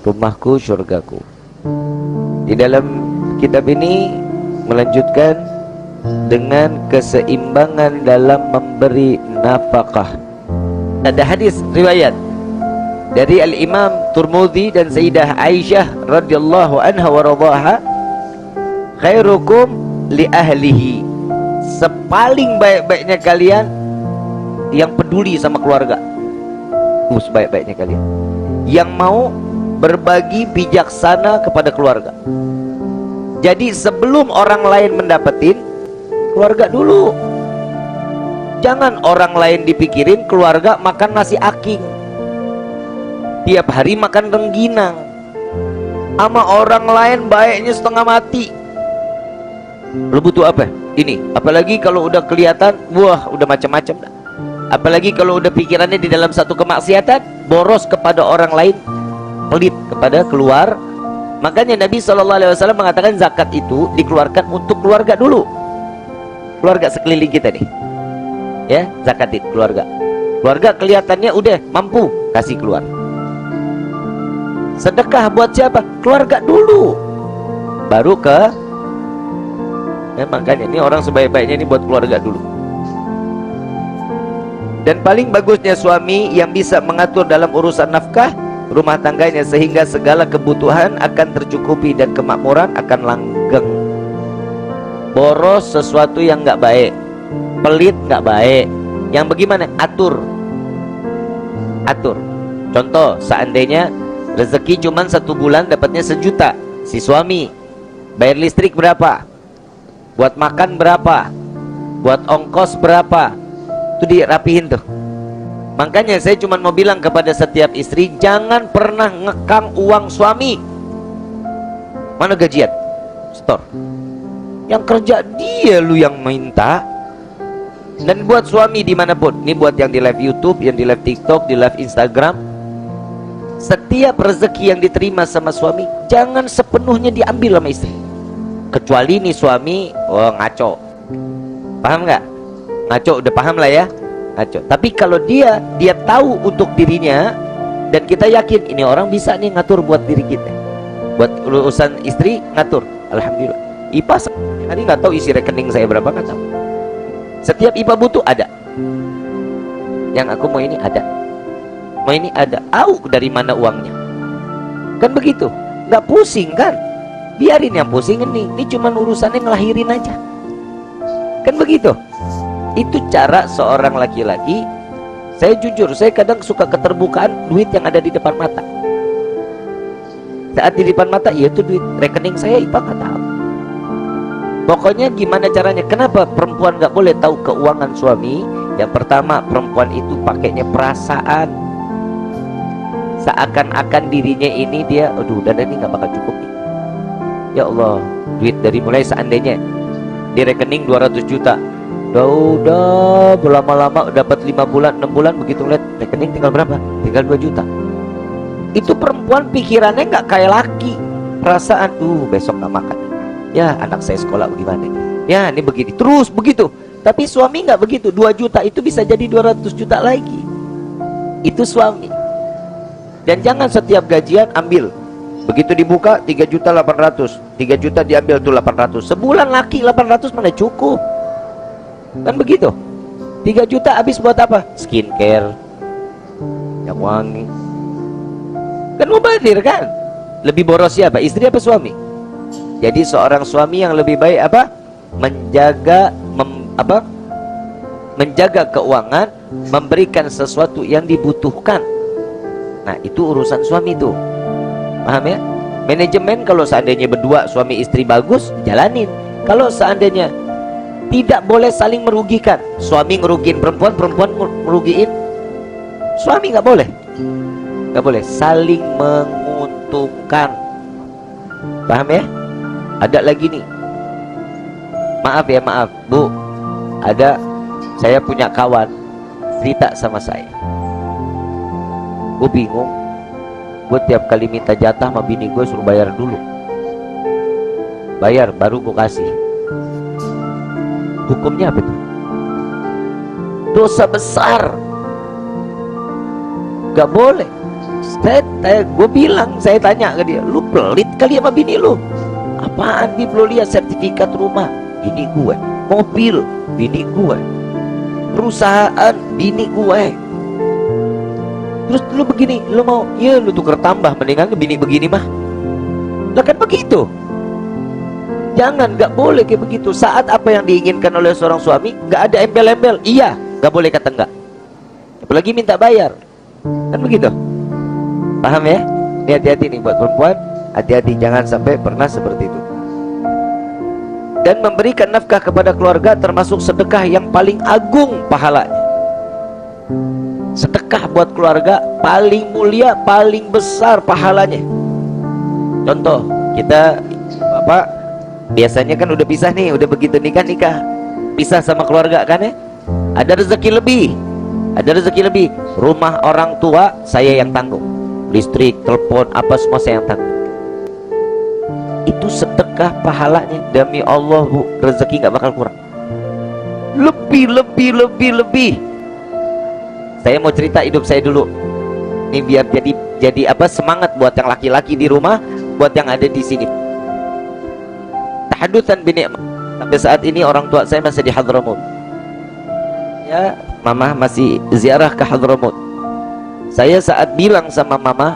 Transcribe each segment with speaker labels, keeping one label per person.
Speaker 1: rumahku surgaku. Di dalam kitab ini melanjutkan dengan keseimbangan dalam memberi nafkah. Ada hadis riwayat dari Al-Imam Tirmidzi dan Sayyidah Aisyah radhiyallahu anha wa radhaha, khairukum li ahlihi, sepaling baik-baiknya kalian yang peduli sama keluarga. Sebaik-baiknya kalian yang mau berbagi bijaksana kepada keluarga. Jadi sebelum orang lain mendapetin, keluarga dulu. Jangan orang lain dipikirin, keluarga makan nasi aking, tiap hari makan rengginang, sama orang lain baiknya setengah mati. Lu butuh apa? Ini. Apalagi kalau udah kelihatan, wah udah macam-macam dah. Apalagi kalau udah pikirannya di dalam satu kemaksiatan, boros kepada orang lain, pelit kepada keluar. Makanya Nabi SAW mengatakan zakat itu dikeluarkan untuk keluarga dulu, keluarga sekeliling kita nih, ya, zakatin keluarga. Keluarga kelihatannya udah mampu, kasih keluar. Sedekah buat siapa? Keluarga dulu, baru ke makanya ini orang sebaik-baiknya ini buat keluarga dulu. Dan paling bagusnya suami yang bisa mengatur dalam urusan nafkah rumah tangganya, sehingga segala kebutuhan akan tercukupi dan kemakmuran akan langgeng. Boros sesuatu yang nggak baik, pelit nggak baik. Yang bagaimana? Atur. Contoh, seandainya rezeki cuma 1 bulan dapatnya 1 juta, si suami bayar listrik berapa, buat makan berapa, buat ongkos berapa, itu dirapihin tuh. Makanya saya cuma mau bilang kepada setiap istri, jangan pernah ngekang uang suami. Mana gajian? Store. Yang kerja dia, lu yang minta. Dan buat suami dimanapun, ini buat yang di live YouTube, yang di live TikTok, di live Instagram, setiap rezeki yang diterima sama suami jangan sepenuhnya diambil sama istri. Kecuali nih suami, ngaco, paham nggak? Ngaco udah paham lah ya, ngaco. Tapi kalau dia tahu untuk dirinya, dan kita yakin ini orang bisa nih ngatur buat diri kita, buat urusan istri ngatur, alhamdulillah. IPA hari nggak tahu isi rekening saya berapa, nggak tahu. Setiap IPA butuh ada, yang aku mau ini ada, mau ini ada, tahu dari mana uangnya. Kan begitu, nggak pusing kan? Biarin yang pusing ini cuma urusannya ngelahirin aja. Kan begitu. Itu cara seorang laki-laki. Saya jujur, saya kadang suka keterbukaan duit yang ada di depan mata. Saat di depan mata, iya itu duit rekening saya, IPA nggak tahu. Pokoknya gimana caranya? Kenapa perempuan nggak boleh tahu keuangan suami? Yang pertama, perempuan itu pakainya perasaan, seakan-akan dirinya ini dia, aduh dan ini nggak bakal cukup nih. Ya Allah, duit dari mulai seandainya di rekening 200 juta, udah lama-lama dapat 5 bulan 6 bulan, begitu lihat rekening tinggal berapa? Tinggal 2 juta. Itu perempuan pikirannya nggak kayak laki, perasaan, besok nggak makan, ya anak saya sekolah gimana nih, ya ini begini terus begitu. Tapi suami nggak begitu, 2 juta itu bisa jadi 200 juta lagi. Itu suami. Dan jangan setiap gajian ambil, begitu dibuka 3.800.000, 3 juta diambil tuh 800. Sebulan laki 800 mana cukup? Kan begitu. 3 juta habis buat apa? Skincare, yang wangi. Kan mubazir kan? Lebih boros siapa? Istri apa suami? Jadi seorang suami yang lebih baik apa? Menjaga keuangan, memberikan sesuatu yang dibutuhkan. Nah, itu urusan suami tuh. Paham ya? Manajemen kalau seandainya berdua suami istri bagus, jalanin. Kalau seandainya tidak boleh saling merugikan, suami ngerugiin perempuan, perempuan merugiin suami, nggak boleh. Nggak boleh, saling menguntungkan. Paham ya? Ada lagi nih, maaf ya, maaf Bu, ada, saya punya kawan cerita sama saya, gue bingung, gue tiap kali minta jatah sama bini gue suruh bayar dulu, bayar baru gue kasih. Hukumnya apa tuh? Dosa besar, gak boleh. Gue bilang, saya tanya ke dia, lu pelit kali sama bini lu? Apaan dia perlu lihat sertifikat rumah? Bini gue. Mobil, bini gue. Perusahaan, bini gue. Terus lu begini, lu mau? Ya lu tuker tambah, mendingan lu bini begini mah. Lah kan begitu. Jangan, gak boleh kayak begitu. Saat apa yang diinginkan oleh seorang suami, gak ada embel-embel. Iya, gak boleh kata enggak. Apalagi minta bayar. Kan begitu. Paham ya? Ini hati-hati nih buat perempuan. Hati-hati, jangan sampai pernah seperti itu. Dan memberikan nafkah kepada keluarga termasuk sedekah yang paling agung pahalanya. Sedekah buat keluarga paling mulia, paling besar pahalanya. Contoh, kita bapak biasanya kan udah pisah nih, udah begitu nikah pisah sama keluarga kan ya. Ada rezeki lebih, rumah orang tua saya yang tanggung, listrik, telepon, apa semua saya yang tanggung. Itu sedekah pahalanya, demi Allah bu, rezeki nggak bakal kurang. Lebih. Saya mau cerita hidup saya dulu. Ini biar jadi apa, semangat buat yang laki-laki di rumah, buat yang ada di sini. Tahadutsan binikmat. Sampai saat ini orang tua saya masih di Hadramut. Ya, mama masih ziarah ke Hadramut. Saya saat bilang sama mama,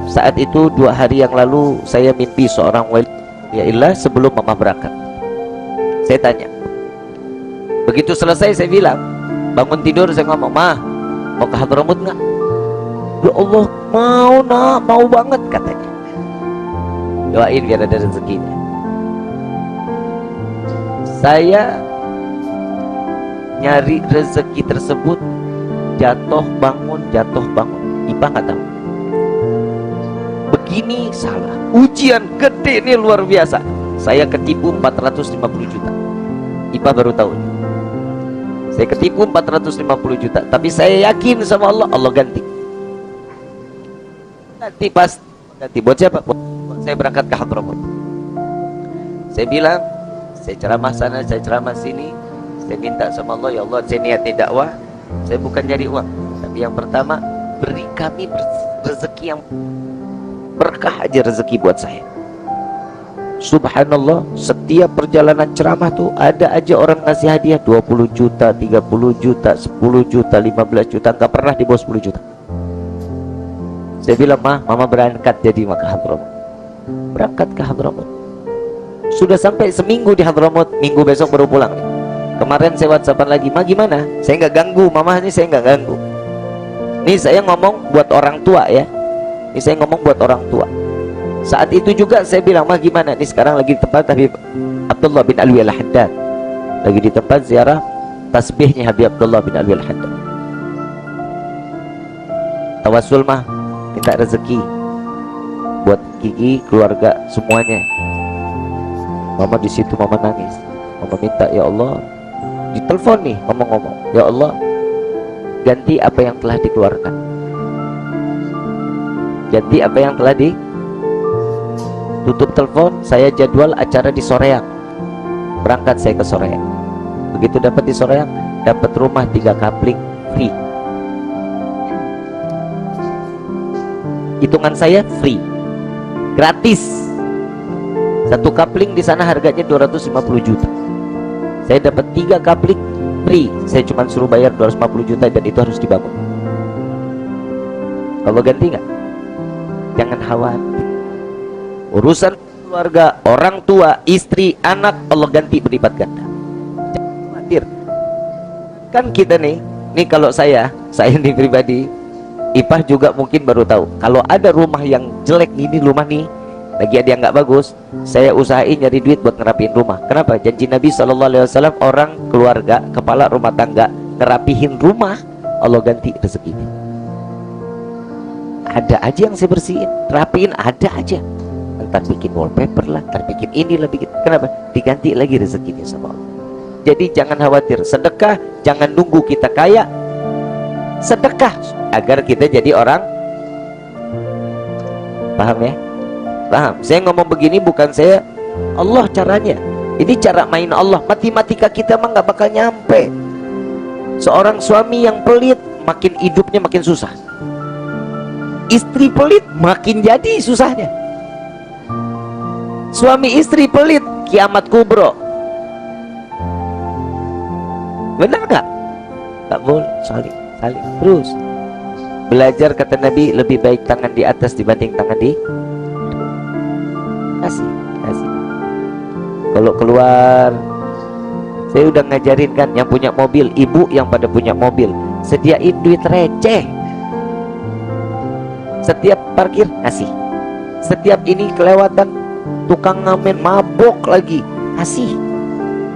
Speaker 1: saat itu 2 hari yang lalu saya mimpi seorang wali ya ilah sebelum mama berangkat. Saya tanya, begitu selesai saya bilang, bangun tidur saya ngomong, "Ma, mau ke Hadramut nggak?" "Ya Allah, mau nak, mau banget," katanya. Doain biar ada rezekinya. Saya nyari rezeki tersebut jatuh bangun. Ipa nggak tahu. Begini salah. Ujian gede ini luar biasa. Saya ketipu 450 juta. Ipa baru tahu. Saya ketipu 450 juta. Tapi saya yakin sama Allah, Allah ganti. Ganti buat siapa? Buat saya berangkat ke Hadramut. Saya bilang, saya ceramah sana, saya ceramah sini. Saya minta sama Allah, ya Allah, saya niatnya dakwah. Saya bukan cari uang, tapi yang pertama, beri kami rezeki yang berkah aja, rezeki buat saya. Subhanallah, setiap perjalanan ceramah tuh ada aja orang ngasih hadiah 20 juta, 30 juta, 10 juta, 15 juta, nggak pernah di bawah 10 juta. Saya bilang, mama berangkat jadi ke Hadramut. Berangkat ke Hadramut. Sudah sampai seminggu di Hadramut, minggu besok baru pulang nih. Kemarin saya whatsappan lagi, "Ma gimana?" Saya nggak ganggu, mama ini saya nggak ganggu. Ini saya ngomong buat orang tua ya. Ini saya ngomong buat orang tua. Saat itu juga saya bilang, "Ma gimana?" Ini sekarang lagi di tempat Habib Abdullah bin Alwi Al-Haddad. Lagi di tempat ziarah tasbihnya Habib Abdullah bin Alwi Al-Haddad. Tawasul mah, minta rezeki buat Kiki, keluarga semuanya. Mama di situ, mama nangis. Mama minta, ya Allah, di telepon nih ngomong-ngomong, ya Allah, ganti apa yang telah dikeluarkan, ganti apa yang telah tutup telepon. Saya jadwal acara di Soreang, berangkat saya ke Soreang. Begitu dapat di Soreang, dapat rumah 3 kapling free. Hitungan saya free, gratis. 1 kapling di sana harganya 250 juta. Saya dapat 3 kapling free. Saya cuma suruh bayar 250 juta dan itu harus dibangun. Kalau ganti nggak? Jangan khawatir. Urusan keluarga, orang tua, istri, anak, Allah ganti berlipat ganda. Jangan khawatir. Kan kita nih kalau saya nih pribadi, Ipah juga mungkin baru tahu. Kalau ada rumah yang jelek gini, rumah nih lagi ada yang nggak bagus, saya usahain nyari duit buat ngerapiin rumah. Kenapa? Janji Nabi SAW, orang keluarga, kepala rumah tangga ngerapihin rumah, Allah ganti rezekinya. Ada aja yang saya bersihin, rapiin, ada aja. Ntar bikin wallpaper lah, ntar bikin inilah, bikin. Kenapa? Diganti lagi rezekinya sama Allah. Jadi jangan khawatir, sedekah jangan nunggu kita kaya. Sedekah agar kita jadi orang. Paham ya? Paham? Saya ngomong begini bukan saya Allah caranya. Ini cara main Allah. Matematika kita mah nggak bakal nyampe. Seorang suami yang pelit, makin hidupnya makin susah. istri pelit makin jadi susahnya. Suami istri pelit, kiamat kubro. Benar nggak? Nggak boleh. Saling terus belajar. Kata Nabi, lebih baik tangan di atas dibanding tangan di kasih. Kalau keluar, saya udah ngajarin kan, yang punya mobil, ibu yang pada punya mobil, sediain duit receh. Setiap parkir kasih. Setiap ini kelewatan tukang ngamen mabok lagi, kasih.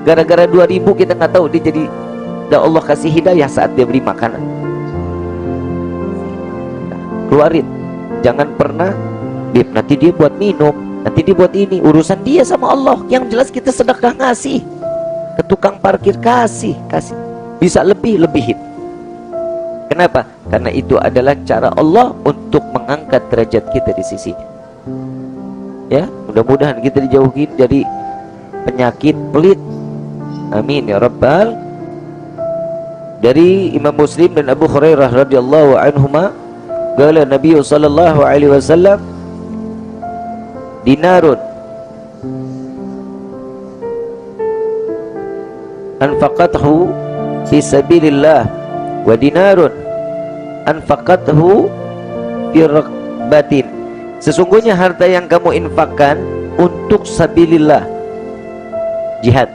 Speaker 1: Gara-gara 2000 kita nggak tahu dia jadi, dan Allah kasih hidayah saat dia beri makanan. Keluarin. Jangan pernah, Bib, nanti dia buat minum, nanti dia buat ini, urusan dia sama Allah. Yang jelas kita sedekah, ngasih. Ke tukang parkir kasih. Bisa lebihin. Kenapa? Karena itu adalah cara Allah untuk mengangkat derajat kita di sisinya. Ya, mudah-mudahan kita dijauhin dari penyakit pelit. Amin ya rabbal. Dari Imam Muslim dan Abu Hurairah radhiyallahu anhuma, qala Nabi sallallahu alaihi wasallam, dinarun anfaqathu fi sabilillah wa dinarun anfaqathu fi raqbatin. Sesungguhnya harta yang kamu infakkan untuk sabilillah, jihad.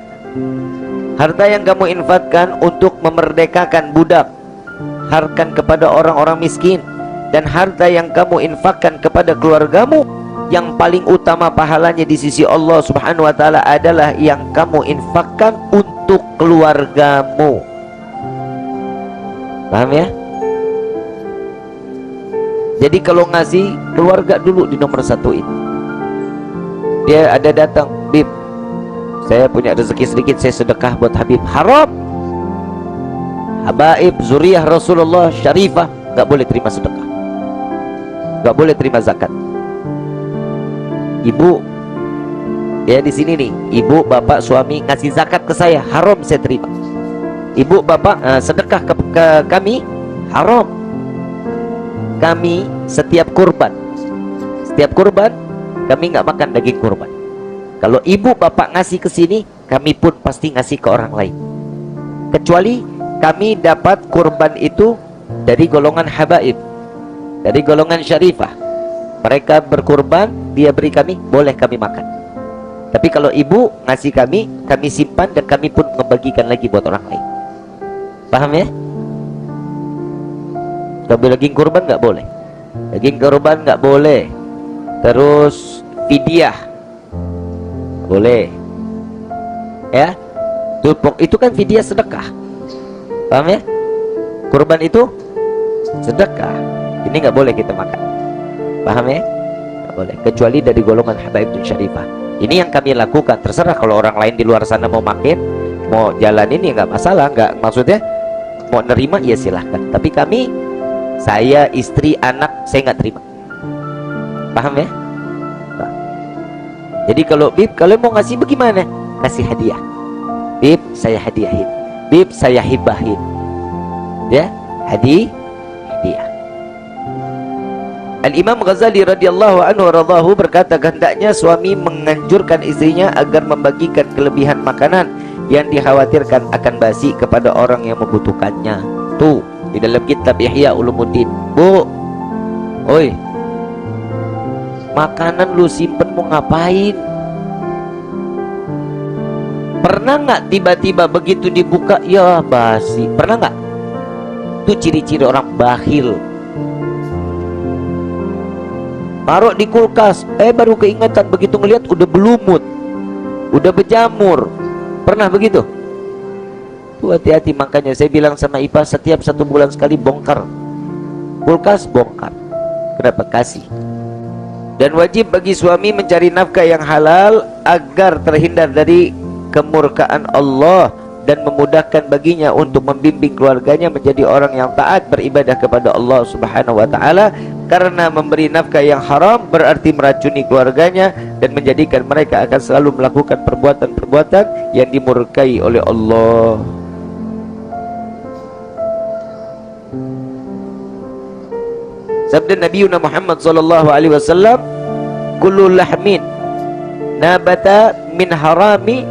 Speaker 1: Harta yang kamu infakkan untuk memerdekakan budak, harkan kepada orang-orang miskin. Dan harta yang kamu infakkan kepada keluargamu, yang paling utama pahalanya di sisi Allah Subhanahu wa ta'ala adalah yang kamu infakkan untuk keluargamu. Paham ya? Jadi kalau ngasih, keluarga dulu di nomor satuin. Dia ada datang, Bib, saya punya rezeki sedikit, saya sedekah buat Habib. Haram. Habaib zuriyah Rasulullah syarifah gak boleh terima sedekah, gak boleh terima zakat. Ibu, ya di sini nih, ibu, bapak, suami ngasih zakat ke saya, haram saya terima. Ibu, bapak sedekah ke kami, haram. Kami setiap kurban kami nggak makan daging kurban. Kalau ibu bapak ngasih ke sini, kami pun pasti ngasih ke orang lain. Kecuali kami dapat kurban itu dari golongan habaib, dari golongan syarifah. Mereka berkurban, dia beri kami, boleh kami makan. Tapi kalau ibu ngasih kami simpan dan kami pun membagikan lagi buat orang lain. Paham ya? Tapi daging kurban nggak boleh. Daging kurban nggak boleh. Terus fidyah boleh. Ya, tupuk itu kan fidyah sedekah. Paham ya? Kurban itu sedekah. Ini nggak boleh kita makan. Paham ya? Nggak boleh. Kecuali dari golongan habaib dan syarifah. Ini yang kami lakukan. Terserah kalau orang lain di luar sana mau makan, mau jalanin ya nggak masalah. Nggak, maksudnya mau nerima ya silahkan. Tapi kami, saya, istri, anak, saya nggak terima. Paham ya? Nah. Jadi kalau Bib, kalau mau ngasih bagaimana? Kasih hadiah. Bib, saya hadiahin. Bib, saya hibahin. Ya, hadiah. Al-Imam Ghazali radhiyallahu anhu radhahu berkata, hendaknya suami menganjurkan istrinya agar membagikan kelebihan makanan yang dikhawatirkan akan basi kepada orang yang membutuhkannya. Tuh, di dalam kitab Ihya Ulumuddin. Bu, oi, makanan lu simpen mau ngapain? Pernah nggak tiba-tiba begitu dibuka, ya basi? Pernah nggak? Itu ciri-ciri orang bakhil. Taruh di kulkas, baru keingatan, begitu ngelihat udah belumut, udah berjamur. Pernah begitu? Tuh hati-hati, makanya saya bilang sama Ipa, setiap 1 bulan sekali bongkar kulkas, bongkar. Kenapa? Kasih. Dan wajib bagi suami mencari nafkah yang halal agar terhindar dari kemurkaan Allah dan memudahkan baginya untuk membimbing keluarganya menjadi orang yang taat beribadah kepada Allah Subhanahu wa ta'ala. Karena memberi nafkah yang haram berarti meracuni keluarganya dan menjadikan mereka akan selalu melakukan perbuatan-perbuatan yang dimurkai oleh Allah. Sabda Nabi Muhammad sallallahu alaihi wasallam, kullu lahmin nabata min harami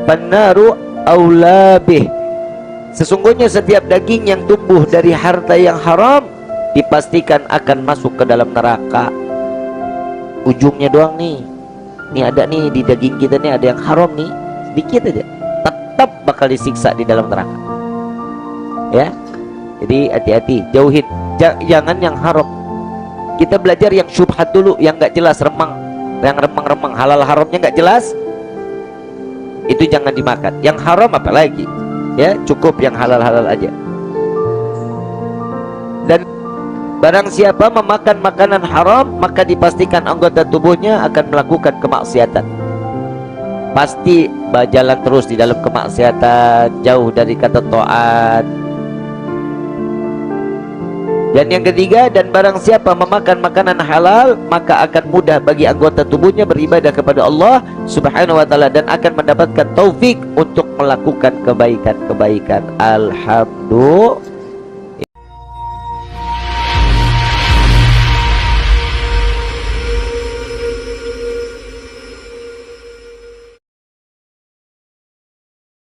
Speaker 1: fannaru aulabih. Sesungguhnya setiap daging yang tumbuh dari harta yang haram dipastikan akan masuk ke dalam neraka. Ujungnya doang nih. Nih ada nih di daging kita nih ada yang haram nih, sedikit aja. Tetap bakal disiksa di dalam neraka. Ya. Jadi hati-hati, jauhin. Jangan yang haram. Kita belajar yang syubhat dulu, yang nggak jelas, remang. Yang remang-remang, halal haramnya nggak jelas. Itu jangan dimakan. Yang haram apalagi? Ya, cukup yang halal-halal aja. Dan barang siapa memakan makanan haram, maka dipastikan anggota tubuhnya akan melakukan kemaksiatan. Pasti berjalan terus di dalam kemaksiatan, jauh dari kata taat. Dan yang ketiga, dan barang siapa memakan makanan halal, maka akan mudah bagi anggota tubuhnya beribadah kepada Allah Subhanahu wa ta'ala, dan akan mendapatkan taufik untuk melakukan kebaikan-kebaikan. Alhamdulillah.